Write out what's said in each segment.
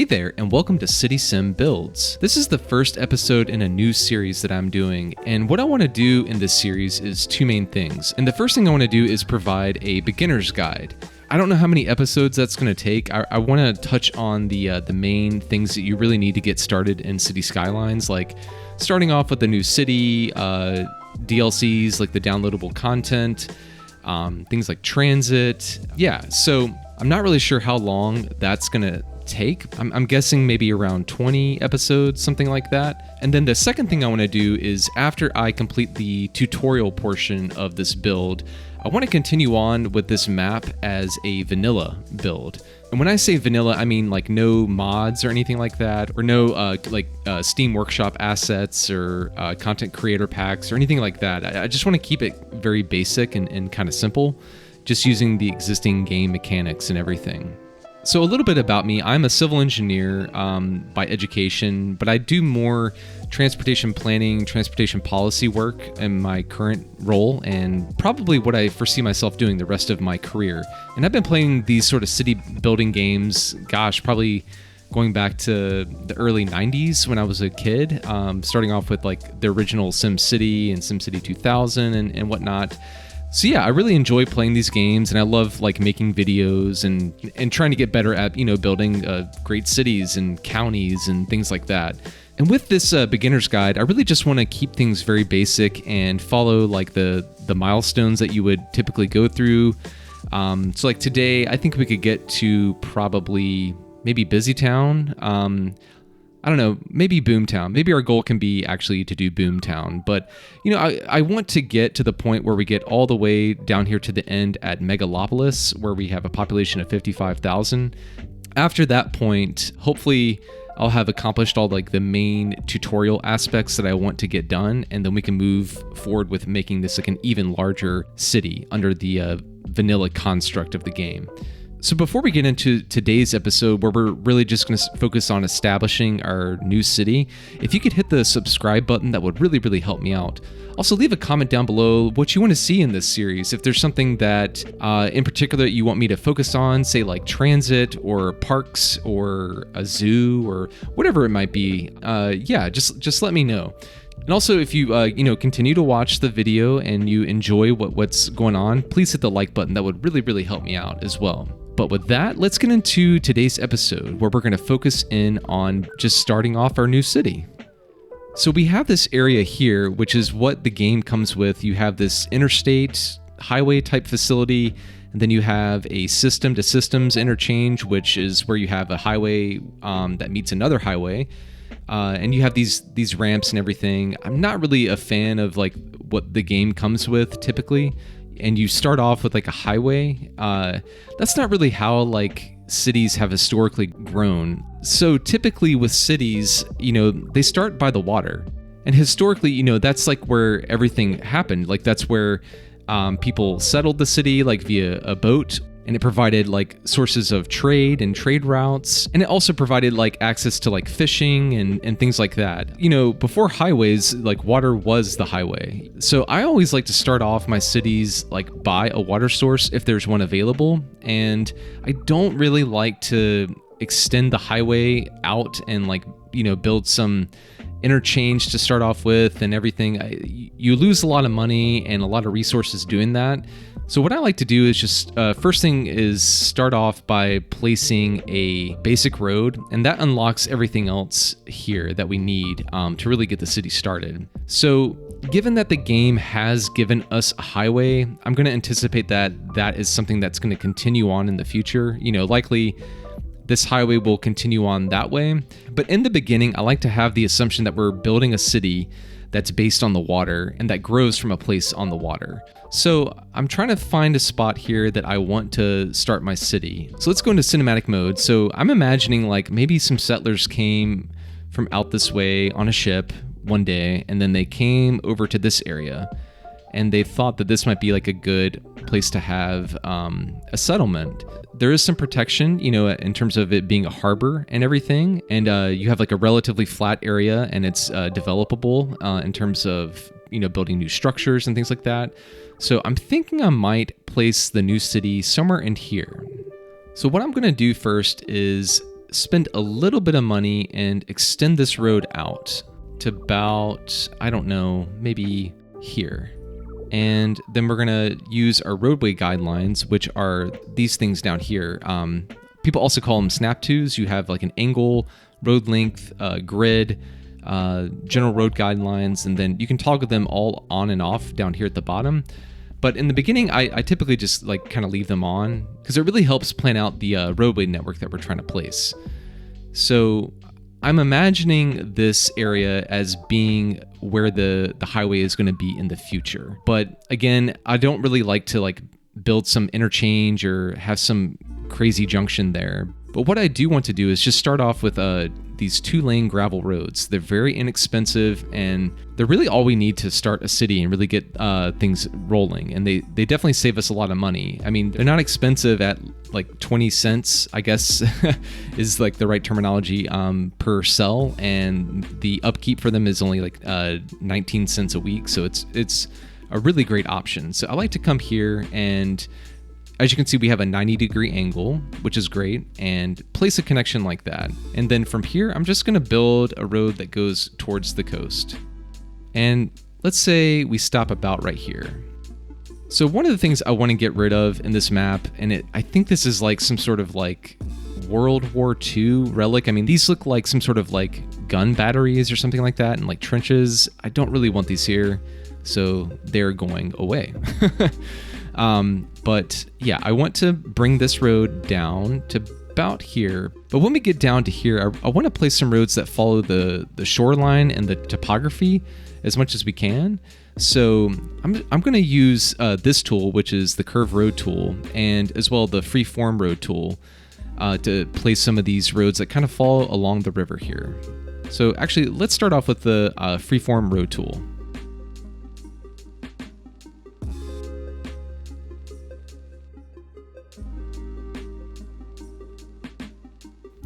Hey there, and welcome to City Sim Builds. This is the first episode in a new series that I'm doing, and what I want to do in this series is two main things. And the first thing I want to do is provide a beginner's guide. I don't know how many episodes that's going to take. I want to touch on the main things that you really need to get started in City Skylines, like starting off with the new city, DLCs like the downloadable content, things like transit. Yeah, so I'm not really sure how long that's going to take. I'm guessing maybe around 20 episodes, something like that. And then the second thing I want to do is after I complete the tutorial portion of this build, I want to continue on with this map as a vanilla build. And when I say vanilla, I mean like no mods or anything like that, or no Steam Workshop assets or content creator packs or anything like that. I just want to keep it very basic and kind of simple, just using the existing game mechanics and everything. So a little bit about me. I'm a civil engineer by education, but I do more transportation planning, transportation policy work in my current role, and probably what I foresee myself doing the rest of my career. And I've been playing these sort of city building games, probably going back to the early 90s when I was a kid, starting off with like the original SimCity and SimCity 2000 and whatnot. So yeah, I really enjoy playing these games, and I love like making videos and trying to get better at, building great cities and counties and things like that. And with this beginner's guide, I really just want to keep things very basic and follow like the milestones that you would typically go through. So like today, I think we could get to probably maybe Busytown. I don't know, maybe Boomtown. Maybe our goal can be actually to do Boomtown. But, I want to get to the point where we get all the way down here to the end at Megalopolis, where we have a population of 55,000. After that point, hopefully I'll have accomplished all like the main tutorial aspects that I want to get done, and then we can move forward with making this like an even larger city under the vanilla construct of the game. So before we get into today's episode, where we're really just going to focus on establishing our new city, if you could hit the subscribe button, that would really, really help me out. Also, leave a comment down below what you want to see in this series. If there's something that in particular you want me to focus on, say like transit or parks or a zoo or whatever it might be, just let me know. And also, if you continue to watch the video and you enjoy what's going on, please hit the like button. That would really, really help me out as well. But with that, let's get into today's episode, where we're going to focus in on just starting off our new city. So we have this area here, which is what the game comes with. You have this interstate highway type facility, and then you have a system to systems interchange, which is where you have a highway that meets another highway. And you have these ramps and everything. I'm not really a fan of like what the game comes with typically. And you start off with like a highway. That's not really how like cities have historically grown. So typically with cities, they start by the water. And historically, that's like where everything happened. Like that's where people settled the city like via a boat. And it provided like sources of trade and trade routes. And it also provided like access to like fishing and things like that. Before highways, like water was the highway. So I always like to start off my cities like by a water source if there's one available. And I don't really like to extend the highway out and like, build some interchange to start off with and everything. You lose a lot of money and a lot of resources doing that. So what I like to do is just, first thing is start off by placing a basic road, and that unlocks everything else here that we need to really get the city started. So given that the game has given us a highway, I'm going to anticipate that is something that's going to continue on in the future. Likely this highway will continue on that way. But in the beginning, I like to have the assumption that we're building a city that's based on the water and that grows from a place on the water. So I'm trying to find a spot here that I want to start my city. So let's go into cinematic mode. So I'm imagining like maybe some settlers came from out this way on a ship one day, and then they came over to this area, and they thought that this might be like a good place to have a settlement. There is some protection, in terms of it being a harbor and everything, and you have like a relatively flat area, and it's developable in terms of building new structures and things like that. So I'm thinking I might place the new city somewhere in here. So what I'm going to do first is spend a little bit of money and extend this road out to about, I don't know, maybe here. And then we're gonna use our roadway guidelines, which are these things down here. People also call them snap twos. You have like an angle, road length, grid, general road guidelines, and then you can toggle them all on and off down here at the bottom. But in the beginning, I typically just like kind of leave them on because it really helps plan out the roadway network that we're trying to place. So I'm imagining this area as being where the highway is going to be in the future. But again, I don't really like to like build some interchange or have some crazy junction there. But what I do want to do is just start off with these 2-lane gravel roads. They're very inexpensive, and they're really all we need to start a city and really get things rolling. And they definitely save us a lot of money. I mean, they're not expensive at like 20 cents, I guess is like the right terminology, per cell. And the upkeep for them is only like 19 cents a week. So it's a really great option. So I like to come here, and as you can see, we have a 90-degree angle, which is great, and place a connection like that. And then from here, I'm just going to build a road that goes towards the coast. And let's say we stop about right here. So one of the things I want to get rid of in this map, and I think this is like some sort of like World War II relic. I mean, these look like some sort of like gun batteries or something like that, and like trenches. I don't really want these here, so they're going away. But yeah, I want to bring this road down to about here. But when we get down to here, I want to place some roads that follow the shoreline and the topography as much as we can. So I'm going to use this tool, which is the curve road tool, and as well the freeform road tool to place some of these roads that kind of follow along the river here. So actually, let's start off with the freeform road tool.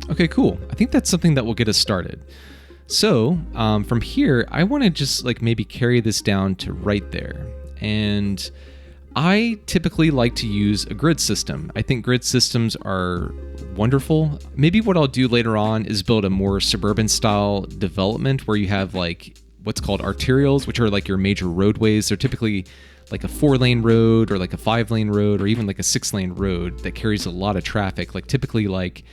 Okay, cool. I think that's something that will get us started. So from here, I want to just like maybe carry this down to right there. And I typically like to use a grid system. I think grid systems are wonderful. Maybe what I'll do later on is build a more suburban style development where you have like what's called arterials, which are like your major roadways. They're typically like a 4-lane road or like a 5-lane road or even like a 6-lane road that carries a lot of traffic, like typically like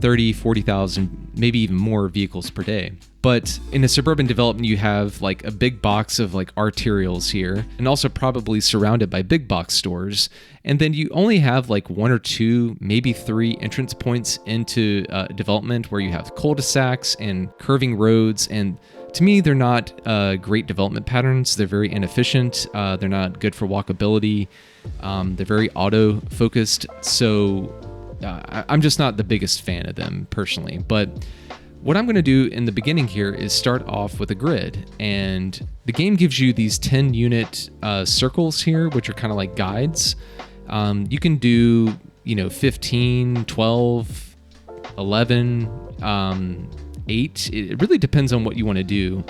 30, 40,000, maybe even more vehicles per day. But in a suburban development, you have like a big box of like arterials here, and also probably surrounded by big box stores. And then you only have like 1 or 2, maybe 3 entrance points into development where you have cul-de-sacs and curving roads. And to me, they're not great development patterns. They're very inefficient. They're not good for walkability. They're very auto-focused. So I'm just not the biggest fan of them personally. But what I'm going to do in the beginning here is start off with a grid. And the game gives you these 10 unit circles here, which are kind of like guides. You can do, 15, 12, 11, 8. It really depends on what you want to do.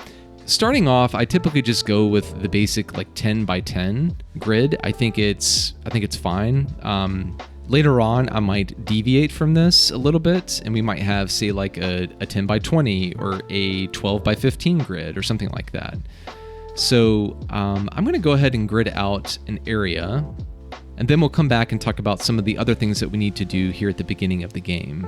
Starting off, I typically just go with the basic like 10 by 10 grid. I think it's fine. Later on, I might deviate from this a little bit, and we might have, say, like a 10 by 20 or a 12 by 15 grid or something like that. So I'm going to go ahead and grid out an area, and then we'll come back and talk about some of the other things that we need to do here at the beginning of the game.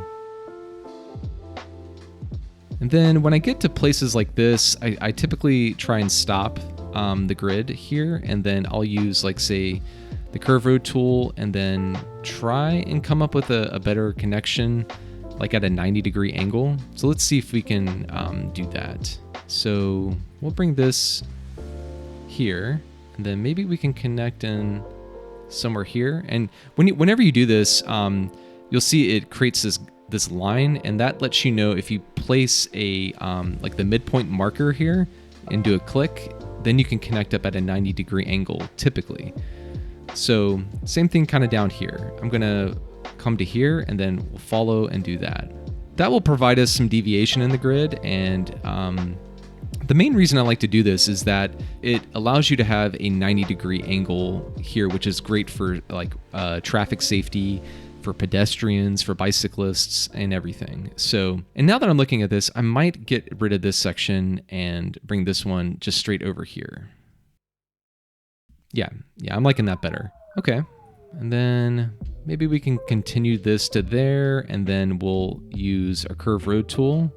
And then when I get to places like this, I typically try and stop the grid here, and then I'll use, like, say, the curve road tool, and then try and come up with a better connection, like at a 90-degree angle. So let's see if we can do that. So we'll bring this here, and then maybe we can connect in somewhere here. And whenever you do this, you'll see it creates this line, and that lets you know if you place a like the midpoint marker here and do a click, then you can connect up at a 90-degree angle typically. So same thing kind of down here. I'm going to come to here, and then we'll follow and do that. That will provide us some deviation in the grid. And the main reason I like to do this is that it allows you to have a 90-degree angle here, which is great for like traffic safety, for pedestrians, for bicyclists, and everything. So, and now that I'm looking at this, I might get rid of this section and bring this one just straight over here. Yeah, I'm liking that better. Okay, and then maybe we can continue this to there, and then we'll use our curve road tool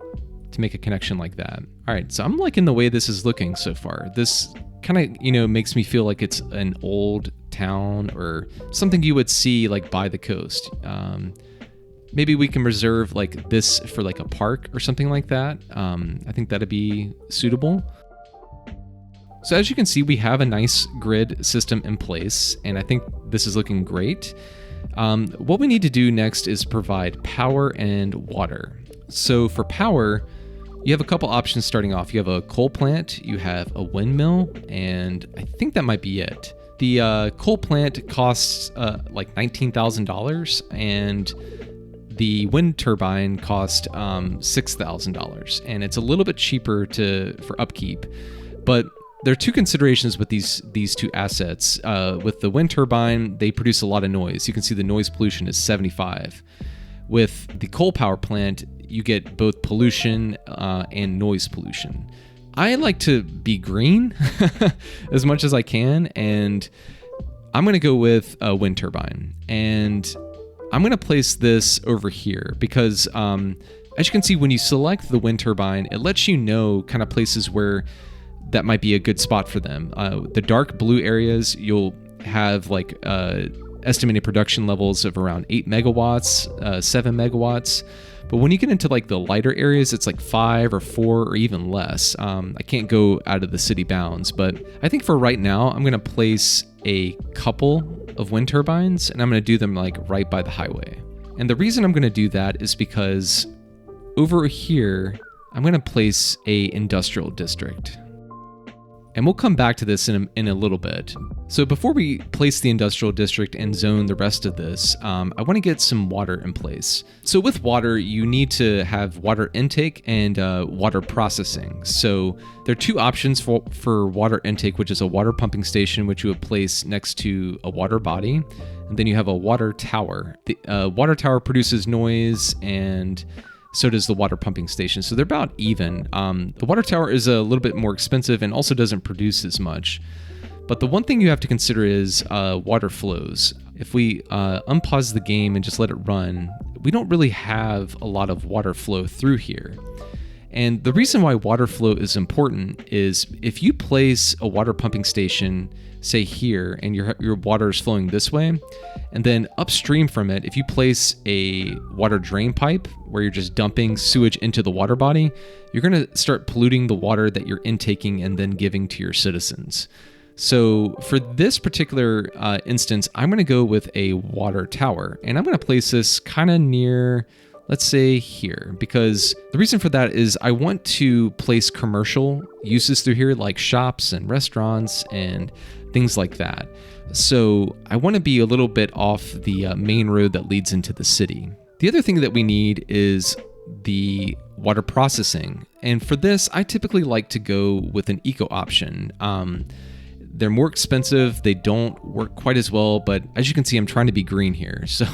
to make a connection like that. All right, so I'm liking the way this is looking so far. This kind of, makes me feel like it's an old town or something you would see like by the coast. Maybe we can reserve like this for like a park or something like that. I think that'd be suitable. So as you can see, we have a nice grid system in place, and I think this is looking great. What we need to do next is provide power and water. So for power, you have a couple options starting off. You have a coal plant, you have a windmill, and I think that might be it. The coal plant costs like $19,000, and the wind turbine cost $6,000, and it's a little bit cheaper for upkeep. But there are two considerations with these two assets. With the wind turbine, they produce a lot of noise. You can see the noise pollution is 75. With the coal power plant, you get both pollution and noise pollution. I like to be green as much as I can, and I'm going to go with a wind turbine. And I'm going to place this over here because, as you can see, when you select the wind turbine, it lets you know kind of places where that might be a good spot for them. The dark blue areas, you'll have like estimated production levels of around 8 megawatts, 7 megawatts. But when you get into like the lighter areas, it's like 5 or 4 or even less. I can't go out of the city bounds, but I think for right now, I'm going to place a couple of wind turbines, and I'm going to do them like right by the highway. And the reason I'm going to do that is because over here, I'm going to place a industrial district. And we'll come back to this in a little bit. So before we place the industrial district and zone the rest of this, I want to get some water in place. So with water, you need to have water intake and water processing. So there are two options for water intake, which is a water pumping station, which you would place next to a water body. And then you have a water tower. The water tower produces noise, and so does the water pumping station. So they're about even. The water tower is a little bit more expensive and also doesn't produce as much. But the one thing you have to consider is water flows. If we unpause the game and just let it run, we don't really have a lot of water flow through here. And the reason why water flow is important is if you place a water pumping station, say here, and your water is flowing this way, and then upstream from it, if you place a water drain pipe where you're just dumping sewage into the water body, you're going to start polluting the water that you're intaking and then giving to your citizens. So for this particular instance, I'm going to go with a water tower, and I'm going to place this kind of near, let's say here, because the reason for that is I want to place commercial uses through here, like shops and restaurants and things like that. So I want to be a little bit off the main road that leads into the city. The other thing that we need is the water processing. And for this, I typically like to go with an eco option. They're more expensive, they don't work quite as well, but as you can see, I'm trying to be green here. So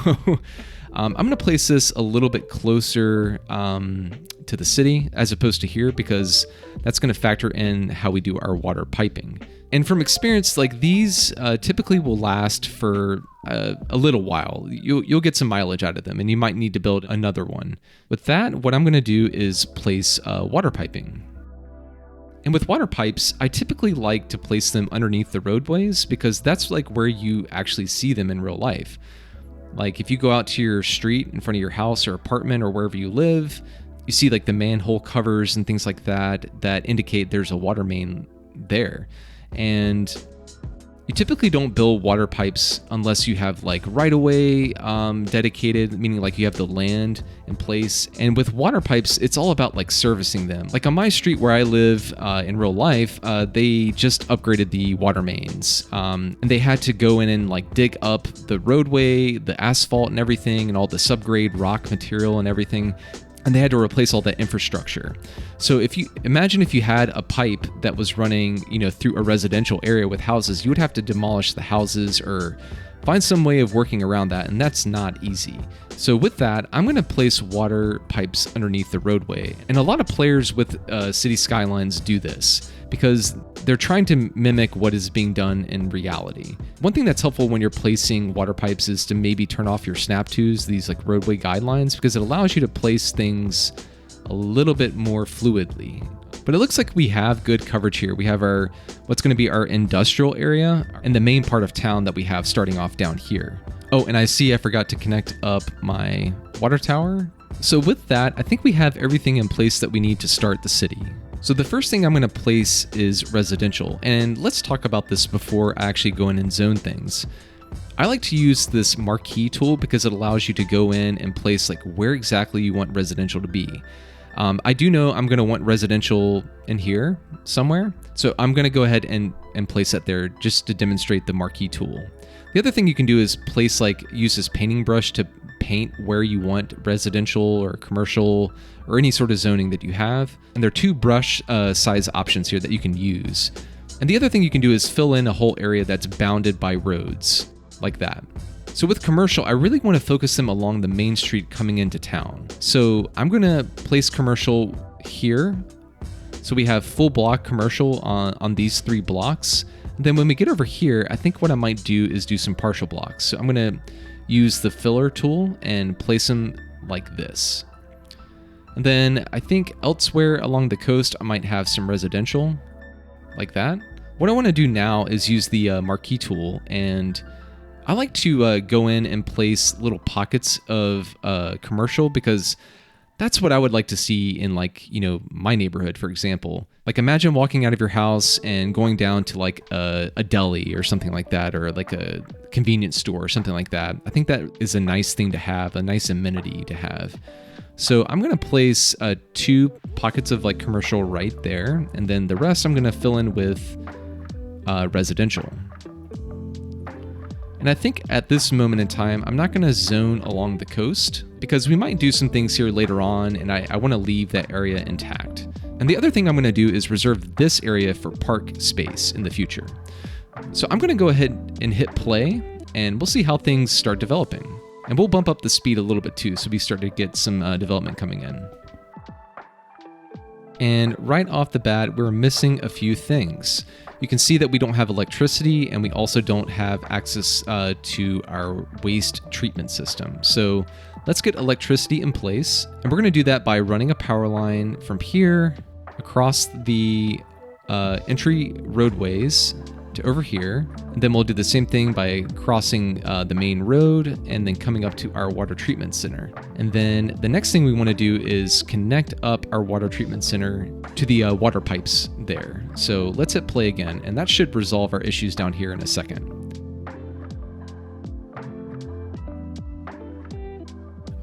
I'm going to place this a little bit closer to the city as opposed to here, because that's going to factor in how we do our water piping. And from experience, like these typically will last for a little while. You'll get some mileage out of them, and you might need to build another one. With that, what I'm going to do is place water piping. And with water pipes, I typically like to place them underneath the roadways because that's like where you actually see them in real life. Like if you go out to your street in front of your house or apartment or wherever you live, you see like the manhole covers and things like that indicate there's a water main there. And you typically don't build water pipes unless you have like right-of-way dedicated, meaning like you have the land in place. And with water pipes, it's all about like servicing them. Like on my street where I live in real life, they just upgraded the water mains. And they had to go in and like dig up the roadway, the asphalt and everything, and all the subgrade rock material and everything. And they had to replace all that infrastructure. So if you imagine if you had a pipe that was running, through a residential area with houses, you would have to demolish the houses or find some way of working around that, and that's not easy. So with that, I'm going to place water pipes underneath the roadway. And a lot of players with City Skylines do this because they're trying to mimic what is being done in reality. One thing that's helpful when you're placing water pipes is to maybe turn off your snap twos, these like roadway guidelines, because it allows you to place things a little bit more fluidly. But it looks like we have good coverage here. We have our what's going to be our industrial area and the main part of town that we have starting off down here. Oh, and I see I forgot to connect up my water tower. So with that, I think we have everything in place that we need to start the city. So the first thing I'm going to place is residential, and let's talk about this before I actually go in and zone things. I like to use this marquee tool because it allows you to go in and place like where exactly you want residential to be. I do know I'm going to want residential in here somewhere, so I'm going to go ahead and place that there just to demonstrate the marquee tool. The other thing you can do is use this painting brush to paint where you want residential or commercial or any sort of zoning that you have. And there are two brush size options here that you can use. And the other thing you can do is fill in a whole area that's bounded by roads, like that. So with commercial, I really want to focus them along the main street coming into town. So I'm going to place commercial here. So we have full block commercial on these 3 blocks. And then when we get over here, I think what I might do is do some partial blocks. So I'm going to use the filler tool and place them like this. And then I think elsewhere along the coast, I might have some residential like that. What I want to do now is use the marquee tool, and I like to go in and place little pockets of commercial because that's what I would like to see in my neighborhood, for example. Like imagine walking out of your house and going down to like a deli or something like that, or like a convenience store or something like that. I think that is a nice thing to have, a nice amenity to have. So I'm going to place 2 pockets of like commercial right there, and then the rest I'm going to fill in with residential. And I think at this moment in time, I'm not going to zone along the coast because we might do some things here later on, and I want to leave that area intact. And the other thing I'm going to do is reserve this area for park space in the future. So I'm going to go ahead and hit play, and we'll see how things start developing. And we'll bump up the speed a little bit too, so we start to get some development coming in. And right off the bat, we're missing a few things. You can see that we don't have electricity, and we also don't have access to our waste treatment system. So let's get electricity in place. And we're going to do that by running a power line from here across the entry roadways to over here. And then we'll do the same thing by crossing the main road and then coming up to our water treatment center. And then the next thing we want to do is connect up our water treatment center to the water pipes there. So let's hit play again, and that should resolve our issues down here in a second.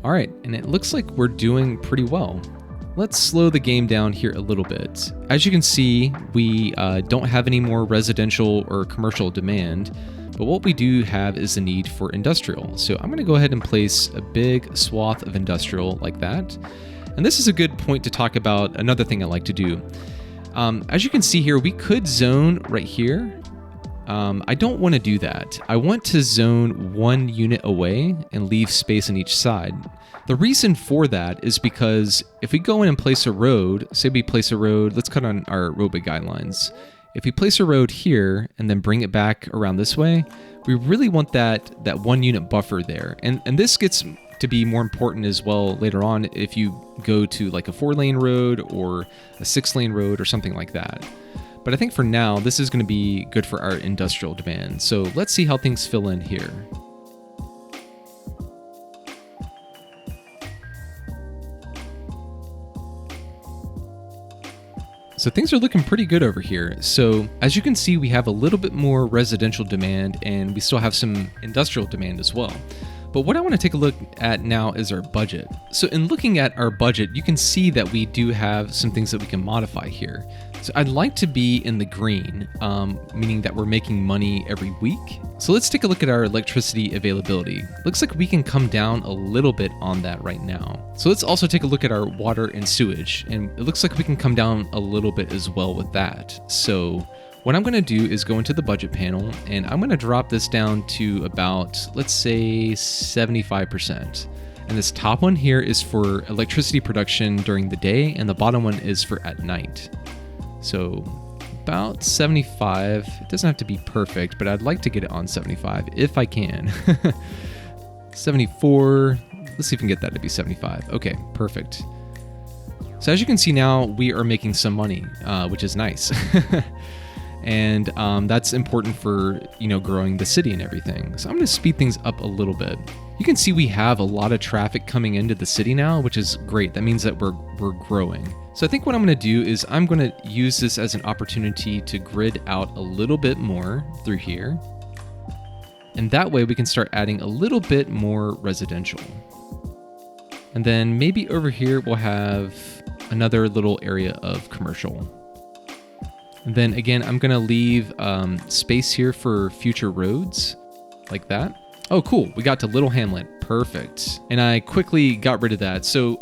All right, and it looks like we're doing pretty well. Let's slow the game down here a little bit. As you can see, we don't have any more residential or commercial demand, but what we do have is the need for industrial. So I'm gonna go ahead and place a big swath of industrial like that. And this is a good point to talk about another thing I like to do. As you can see here, we could zone right here. I don't want to do that. I want to zone 1 unit away and leave space on each side. The reason for that is because if we go in and place a road, say we place a road, let's cut on our roadway guidelines. If we place a road here and then bring it back around this way, we really want that 1 unit buffer there. And this gets to be more important as well later on if you go to like a 4-lane road or a 6-lane road or something like that. But I think for now, this is going to be good for our industrial demand. So let's see how things fill in here. So things are looking pretty good over here. So as you can see, we have a little bit more residential demand, and we still have some industrial demand as well. But what I want to take a look at now is our budget. So in looking at our budget, you can see that we do have some things that we can modify here. So I'd like to be in the green, meaning that we're making money every week. So let's take a look at our electricity availability. Looks like we can come down a little bit on that right now. So let's also take a look at our water and sewage, and it looks like we can come down a little bit as well with that. So What I'm going to do is go into the budget panel, and I'm going to drop this down to about, let's say, 75%. And this top one here is for electricity production during the day, and the bottom one is for at night. So about 75. It doesn't have to be perfect, but I'd like to get it on 75 if I can. 74. Let's see if we can get that to be 75. Okay, perfect. So as you can see now, we are making some money, which is nice. And that's important for, growing the city and everything. So I'm going to speed things up a little bit. You can see we have a lot of traffic coming into the city now, which is great. That means that we're growing. So I think what I'm going to do is I'm going to use this as an opportunity to grid out a little bit more through here. And that way we can start adding a little bit more residential. And then maybe over here we'll have another little area of commercial. And then again, I'm gonna leave space here for future roads, like that. Oh, cool, we got to Little Hamlet, perfect. And I quickly got rid of that. So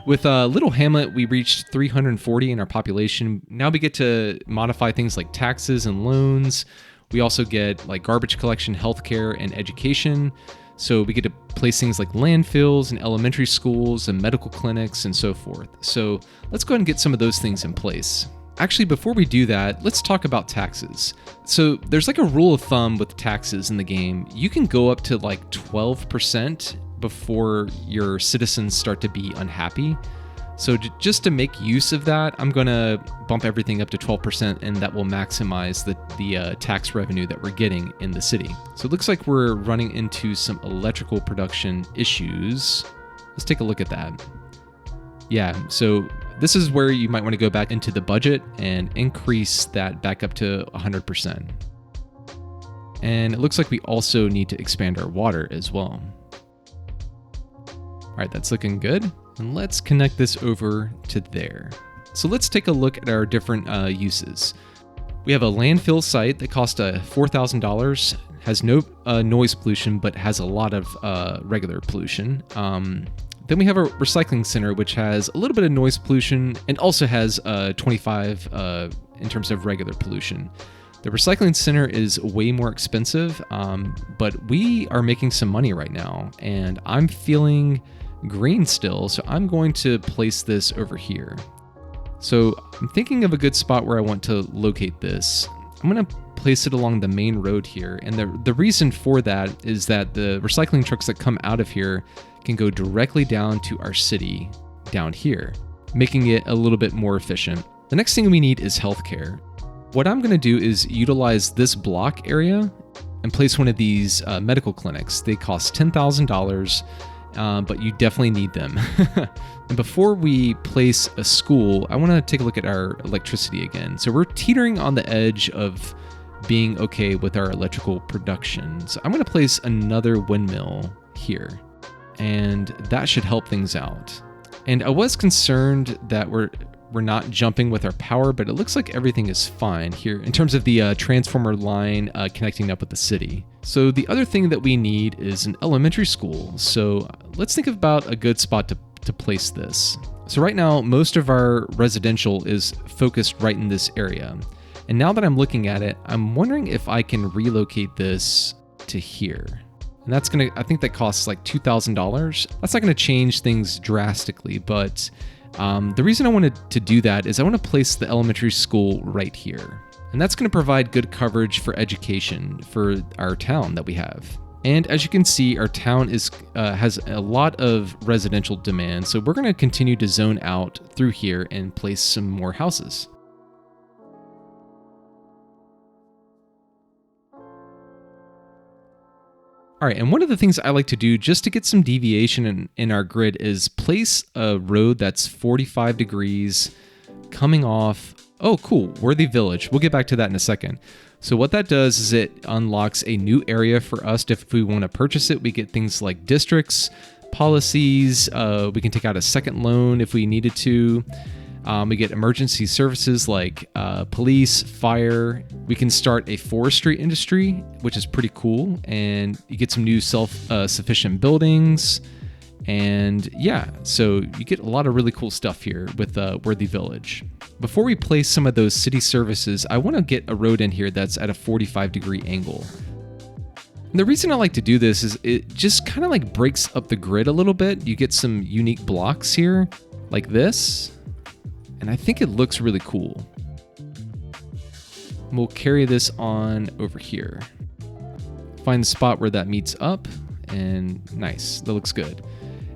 with Little Hamlet, we reached 340 in our population. Now we get to modify things like taxes and loans. We also get like garbage collection, healthcare, and education. So we get to place things like landfills and elementary schools and medical clinics and so forth. So let's go ahead and get some of those things in place. Actually, before we do that, let's talk about taxes. So there's like a rule of thumb with taxes in the game. You can go up to like 12% before your citizens start to be unhappy. So just to make use of that, I'm gonna bump everything up to 12%, and that will maximize the tax revenue that we're getting in the city. So it looks like we're running into some electrical production issues. Let's take a look at that. Yeah, so this is where you might want to go back into the budget and increase that back up to 100%. And it looks like we also need to expand our water as well. All right, that's looking good. And let's connect this over to there. So let's take a look at our different uses. We have a landfill site that costs $4,000, has no noise pollution, but has a lot of regular pollution. Then we have a recycling center, which has a little bit of noise pollution and also has 25 in terms of regular pollution. The recycling center is way more expensive, but we are making some money right now, and I'm feeling green still, so I'm going to place this over here. So I'm thinking of a good spot where I want to locate this. I'm going to place it along the main road here, and the reason for that is that the recycling trucks that come out of here can go directly down to our city down here, making it a little bit more efficient. The next thing we need is healthcare. What I'm going to do is utilize this block area and place one of these medical clinics. They cost $10,000, but you definitely need them. And before we place a school, I want to take a look at our electricity again. So we're teetering on the edge of being okay with our electrical production. So I'm going to place another windmill here, and that should help things out. And I was concerned that we're not jumping with our power, but it looks like everything is fine here in terms of the transformer line connecting up with the city. So the other thing that we need is an elementary school. So let's think about a good spot to place this. So right now, most of our residential is focused right in this area. And now that I'm looking at it, I'm wondering if I can relocate this to here. And that's I think that costs like $2,000. That's not gonna change things drastically, but the reason I wanted to do that is I want to place the elementary school right here. And that's going to provide good coverage for education for our town that we have. And as you can see, our town has a lot of residential demand, so we're going to continue to zone out through here and place some more houses. All right, and one of the things I like to do just to get some deviation in our grid is place a road that's 45 degrees coming off. Oh, cool, Worthy Village. We'll get back to that in a second. So what that does is it unlocks a new area for us. If we want to purchase it, we get things like districts, policies. We can take out a second loan if we needed to. We get emergency services like police, fire. We can start a forestry industry, which is pretty cool. And you get some new self-sufficient buildings. And yeah, so you get a lot of really cool stuff here with Worthy Village. Before we place some of those city services, I want to get a road in here that's at a 45-degree angle. And the reason I like to do this is it just kind of like breaks up the grid a little bit. You get some unique blocks here, like this, and I think it looks really cool. We'll carry this on over here. Find the spot where that meets up, and nice, that looks good.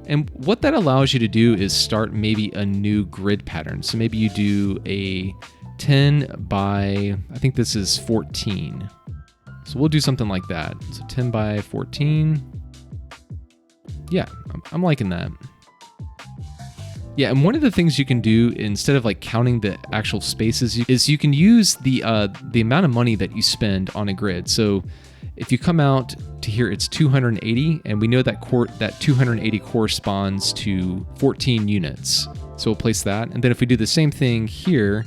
And what that allows you to do is start maybe a new grid pattern. So maybe you do a 10 by, I think this is 14. So we'll do something like that. So 10 by 14. Yeah, I'm liking that. Yeah, and one of the things you can do instead of like counting the actual spaces is you can use the amount of money that you spend on a grid. So if you come out to here, it's 280, and we know that that 280 corresponds to 14 units. So we'll place that. And then if we do the same thing here,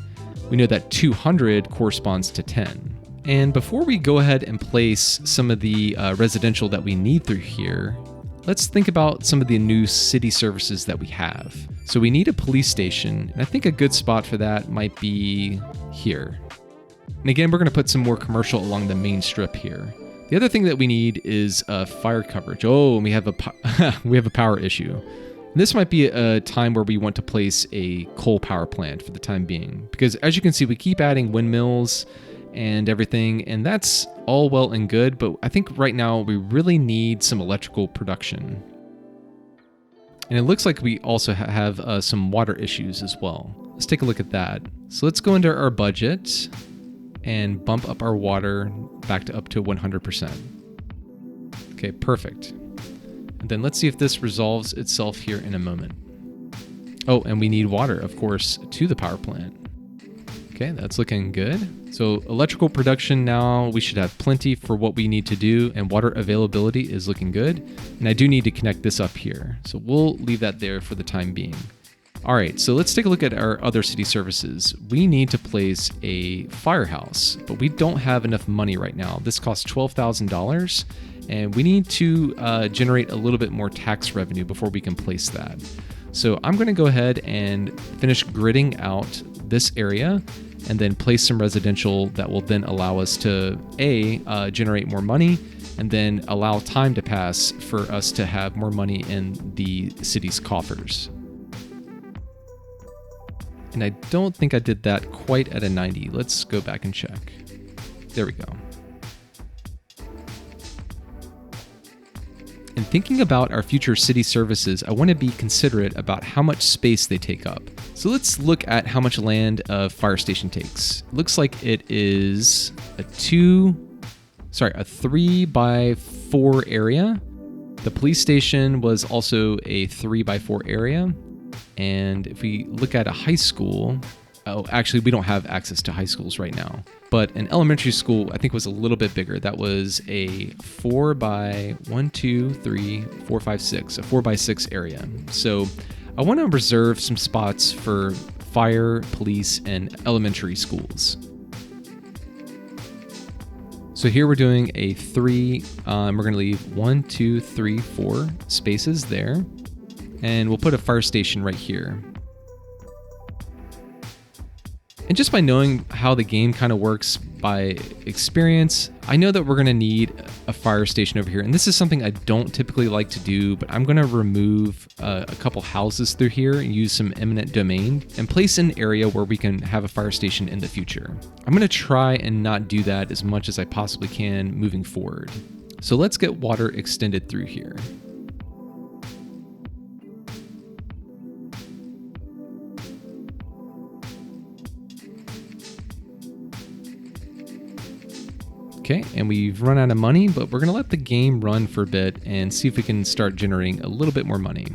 we know that 200 corresponds to 10. And before we go ahead and place some of the residential that we need through here, let's think about some of the new city services that we have. So we need a police station, and I think a good spot for that might be here. And again, we're going to put some more commercial along the main strip here. The other thing that we need is fire coverage. Oh, and we have a power issue. This might be a time where we want to place a coal power plant for the time being, because as you can see, we keep adding windmills and everything, and that's all well and good, but I think right now we really need some electrical production. And it looks like we also have some water issues as well. Let's take a look at that. So let's go into our budget and bump up our water back to up to 100%. Okay, perfect. And then let's see if this resolves itself here in a moment. Oh, and we need water, of course, to the power plant. Okay, that's looking good. So electrical production now, we should have plenty for what we need to do, and water availability is looking good. And I do need to connect this up here. So we'll leave that there for the time being. All right, so let's take a look at our other city services. We need to place a firehouse, but we don't have enough money right now. This costs $12,000, and we need to generate a little bit more tax revenue before we can place that. So I'm gonna go ahead and finish gridding out this area and then place some residential that will then allow us to generate more money, and then allow time to pass for us to have more money in the city's coffers. And I don't think I did that quite at a 90. Let's go back and check. There we go. In thinking about our future city services, I want to be considerate about how much space they take up. So let's look at how much land a fire station takes. It looks like it is a 3 by 4 area. The police station was also a 3 by 4 area. And if we look at a high school, actually we don't have access to high schools right now, but an elementary school I think was a little bit bigger. That was a 4 by 1, 2, 3, 4, 5, 6, a 4 by 6 area. So I want to reserve some spots for fire, police, and elementary schools. So here we're doing a 3, we're going to leave 1, 2, 3, 4 spaces there. And we'll put a fire station right here. And just by knowing how the game kind of works by experience, I know that we're going to need a fire station over here. And this is something I don't typically like to do, but I'm going to remove a couple houses through here and use some eminent domain and place an area where we can have a fire station in the future. I'm going to try and not do that as much as I possibly can moving forward. So let's get water extended through here. Okay, and we've run out of money, but we're gonna let the game run for a bit and see if we can start generating a little bit more money.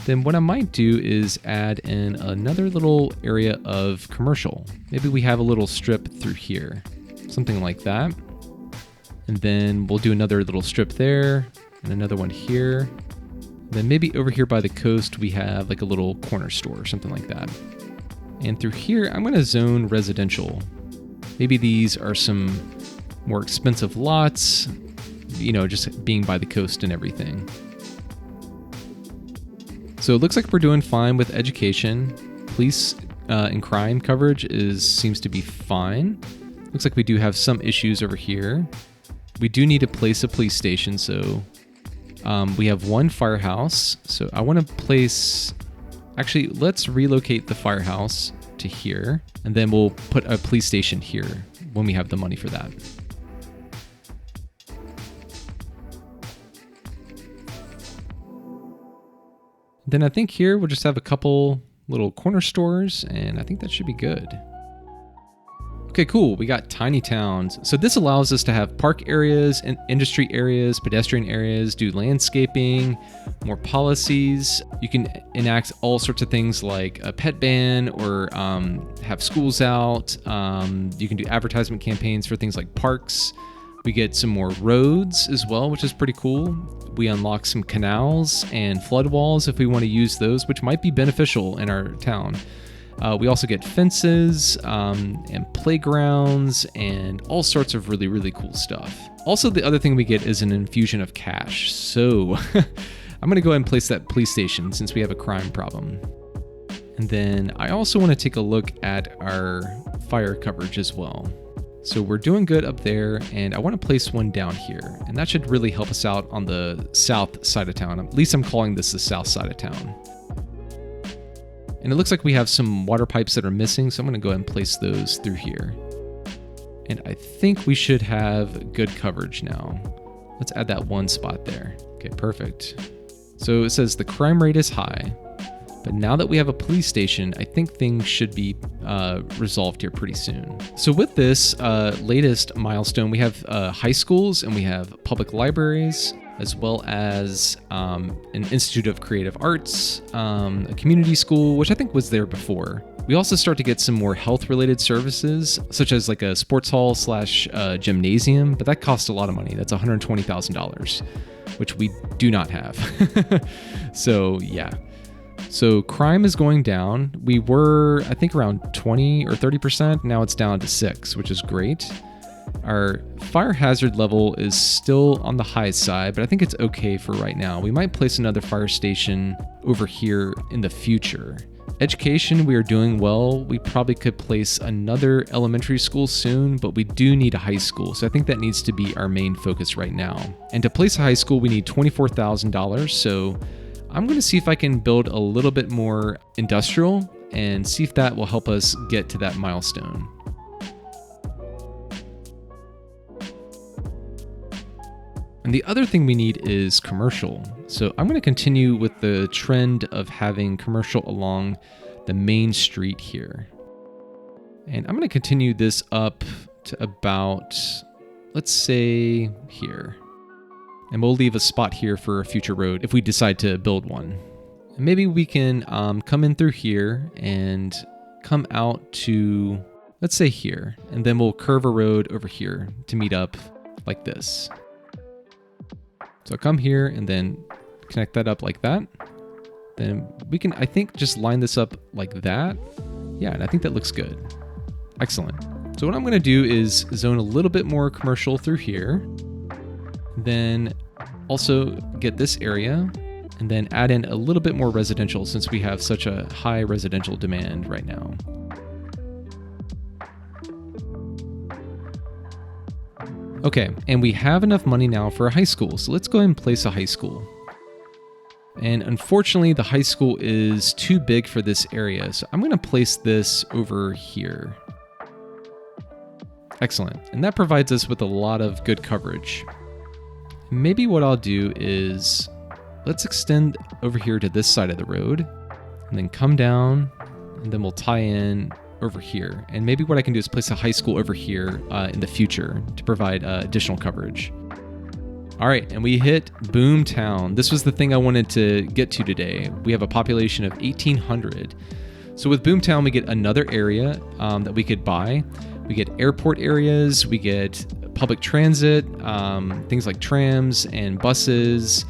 Then what I might do is add in another little area of commercial. Maybe we have a little strip through here, something like that. And then we'll do another little strip there and another one here. Then maybe over here by the coast, we have like a little corner store or something like that. And through here, I'm gonna zone residential. Maybe these are some more expensive lots, you know, just being by the coast and everything. So it looks like we're doing fine with education. Police and crime coverage seems to be fine. Looks like we do have some issues over here. We do need to place a police station, so we have one firehouse. So I want to place... Actually, let's relocate the firehouse to here, and then we'll put a police station here when we have the money for that. Then I think here we'll just have a couple little corner stores, and I think that should be good. Okay, cool. We got tiny towns. So this allows us to have park areas, and industry areas, pedestrian areas, do landscaping, more policies. You can enact all sorts of things like a pet ban or have schools out. You can do advertisement campaigns for things like parks. We get some more roads as well, which is pretty cool. We unlock some canals and flood walls if we want to use those, which might be beneficial in our town. We also get fences and playgrounds and all sorts of really, really cool stuff. Also, the other thing we get is an infusion of cash. So I'm going to go ahead and place that police station since we have a crime problem. And then I also want to take a look at our fire coverage as well. So we're doing good up there, and I want to place one down here. And that should really help us out on the south side of town. At least I'm calling this the south side of town. And it looks like we have some water pipes that are missing, so I'm going to go ahead and place those through here. And I think we should have good coverage now. Let's add that one spot there. Okay, perfect. So it says the crime rate is high, but now that we have a police station, I think things should be resolved here pretty soon. So with this latest milestone, we have high schools and we have public libraries, as well as an Institute of Creative Arts, a community school, which I think was there before. We also start to get some more health-related services, such as like a sports hall / gymnasium, but that costs a lot of money. That's $120,000, which we do not have. So yeah. So crime is going down. We were, I think, around 20 or 30%. Now it's down to 6, which is great. Our fire hazard level is still on the high side, but I think it's okay for right now. We might place another fire station over here in the future. Education, we are doing well. We probably could place another elementary school soon, but we do need a high school. So I think that needs to be our main focus right now. And to place a high school, we need $24,000. So I'm going to see if I can build a little bit more industrial and see if that will help us get to that milestone. And the other thing we need is commercial. So I'm going to continue with the trend of having commercial along the main street here. And I'm going to continue this up to about, let's say, here. And we'll leave a spot here for a future road if we decide to build one. And maybe we can come in through here and come out to, let's say, here. And then we'll curve a road over here to meet up like this. So come here and then connect that up like that. Then we can, I think, just line this up like that. Yeah, and I think that looks good. Excellent. So what I'm going to do is zone a little bit more commercial through here. Then also get this area and then add in a little bit more residential since we have such a high residential demand right now. Okay, and we have enough money now for a high school, so let's go ahead and place a high school. And unfortunately, the high school is too big for this area, so I'm going to place this over here. Excellent, and that provides us with a lot of good coverage. Maybe what I'll do is, let's extend over here to this side of the road, and then come down, and then we'll tie in over here. And maybe what I can do is place a high school over here in the future to provide additional coverage. All right, and we hit Boomtown. This was the thing I wanted to get to today. We have a population of 1,800. So with Boomtown, we get another area that we could buy. We get airport areas, we get public transit, things like trams and buses,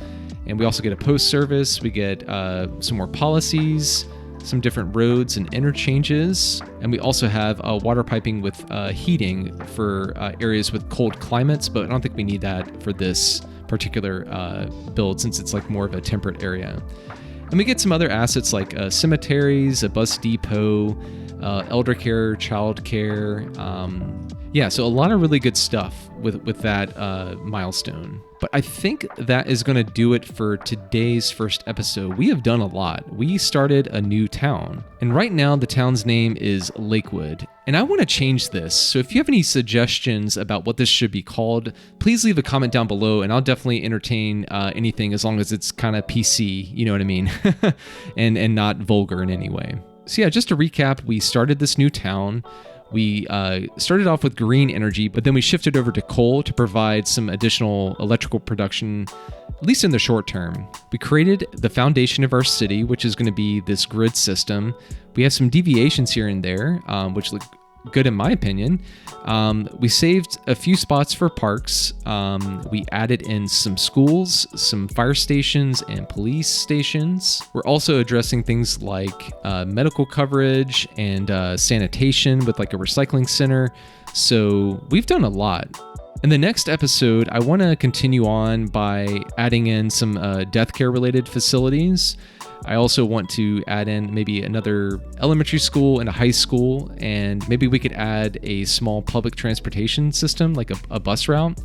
and we also get a post service. We get some more policies, some different roads and interchanges, and we also have water piping with heating for areas with cold climates, but I don't think we need that for this particular build since it's like more of a temperate area. And we get some other assets like cemeteries, a bus depot, elder care, child care. Yeah, so a lot of really good stuff with that milestone. But I think that is going to do it for today's first episode. We have done a lot. We started a new town. And right now the town's name is Lakewood. And I want to change this. So if you have any suggestions about what this should be called, please leave a comment down below and I'll definitely entertain anything as long as it's kind of PC, you know what I mean? and not vulgar in any way. So yeah, just to recap, we started this new town. We started off with green energy, but then we shifted over to coal to provide some additional electrical production, at least in the short term. We created the foundation of our city, which is going to be this grid system. We have some deviations here and there, which look good in my opinion. We saved a few spots for parks. We added in some schools, some fire stations, and police stations. We're also addressing things like medical coverage and sanitation with like a recycling center. So we've done a lot. In the next episode, I want to continue on by adding in some death care related facilities. I also want to add in maybe another elementary school and a high school, and maybe we could add a small public transportation system like a bus route.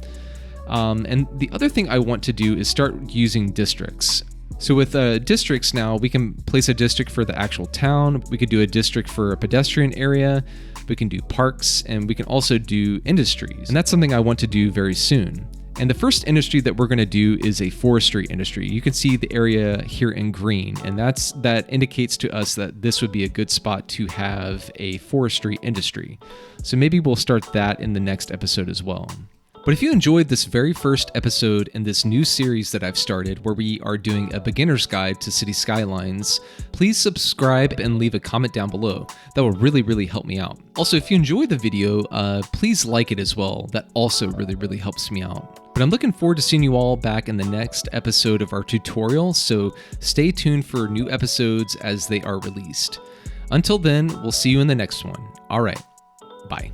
And the other thing I want to do is start using districts. So with districts now, we can place a district for the actual town. We could do a district for a pedestrian area. We can do parks, and we can also do industries. And that's something I want to do very soon. And the first industry that we're going to do is a forestry industry. You can see the area here in green, and that indicates to us that this would be a good spot to have a forestry industry. So maybe we'll start that in the next episode as well. But if you enjoyed this very first episode in this new series that I've started where we are doing a beginner's guide to city skylines, please subscribe and leave a comment down below. That will really, really help me out. Also, if you enjoyed the video, please like it as well. That also really, really helps me out. But I'm looking forward to seeing you all back in the next episode of our tutorial, so stay tuned for new episodes as they are released. Until then, we'll see you in the next one. All right, bye.